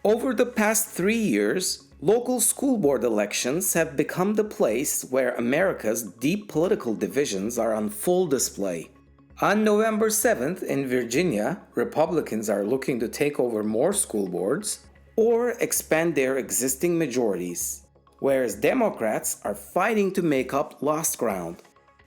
Over the past 3 years, local school board elections have become the place where America's deep political divisions are on full display. On November 7th in Virginia, Republicans are looking to take over more school boards or expand their existing majorities, whereas Democrats are fighting to make up lost ground.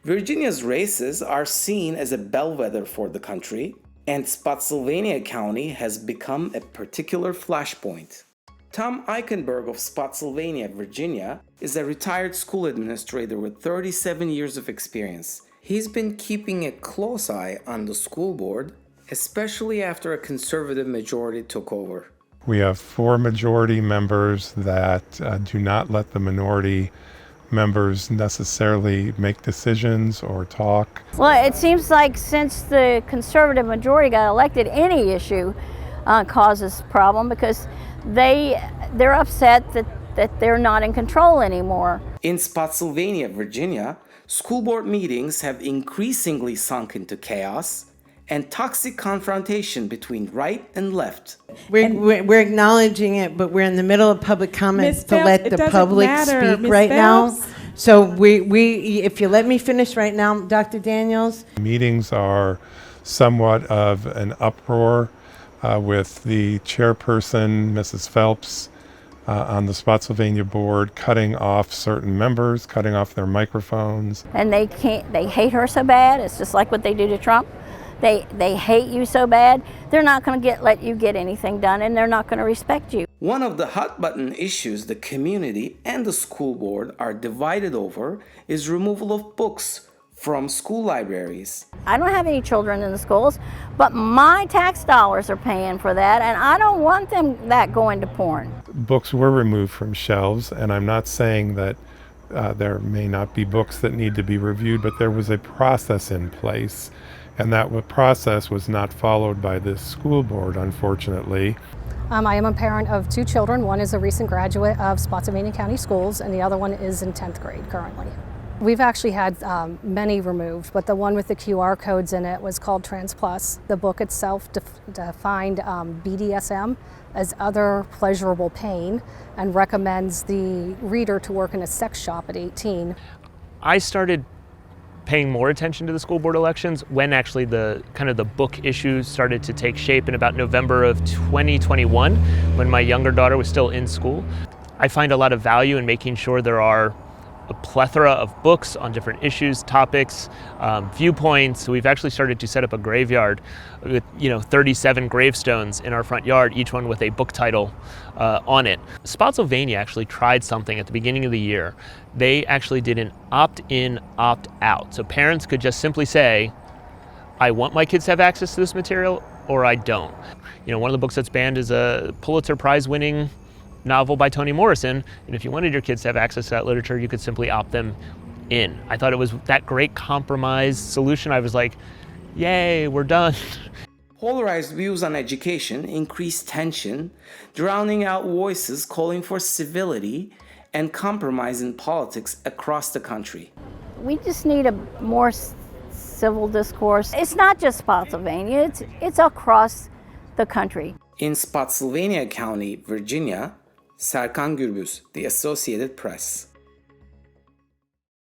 Virginia's races are seen as a bellwether for the country, and Spotsylvania County has become a particular flashpoint. Tom Eichenberg of Spotsylvania, Virginia, is a retired school administrator with 37 years of experience. He's been keeping a close eye on the school board, especially after a conservative majority took over. We have 4 majority members that do not let the minority members necessarily make decisions or talk. Well, it seems like since the conservative majority got elected, any issue causes problem because they're upset that they're not in control anymore. In Spotsylvania, Virginia, school board meetings have increasingly sunk into chaos and toxic confrontation between right and left. We're acknowledging it, but we're in the middle of public comments to let the public speak right now. So we if you let me finish right now, Dr. Daniels. Meetings are somewhat of an uproar with the chairperson, Mrs. Phelps, on the Spotsylvania board, cutting off certain members, cutting off their microphones. And they hate her so bad. It's just like what they do to Trump. They hate you so bad, they're not going to let you get anything done, and they're not going to respect you. One of the hot button issues the community and the school board are divided over is removal of books from school libraries. I don't have any children in the schools, but my tax dollars are paying for that, and I don't want that going to porn. Books were removed from shelves, and I'm not saying that there may not be books that need to be reviewed, but there was a process in place. And that process was not followed by this school board, unfortunately. I am a parent of 2 children. One is a recent graduate of Spotsylvania County Schools, and the other one is in 10th grade currently. We've actually had many removed, but the one with the QR codes in it was called Trans Plus. The book itself defined BDSM as other pleasurable pain and recommends the reader to work in a sex shop at 18. I started paying more attention to the school board elections when actually the book issues started to take shape in about November of 2021, when my younger daughter was still in school. I find a lot of value in making sure there are a plethora of books on different issues, topics, viewpoints. We've actually started to set up a graveyard with 37 gravestones in our front yard, each one with a book title on it. Spotsylvania actually tried something at the beginning of the year. They actually did an opt-in, opt-out. So parents could just simply say, I want my kids to have access to this material or I don't. One of the books that's banned is a Pulitzer Prize winning novel by Toni Morrison, and if you wanted your kids to have access to that literature, you could simply opt them in. I thought it was that great compromise solution. I was like, yay, we're done. Polarized views on education increase tension, drowning out voices calling for civility and compromise in politics across the country. We just need a more civil discourse. It's not just Spotsylvania, it's across the country. In Spotsylvania County, Virginia, Serkan Gurbuz, The Associated Press.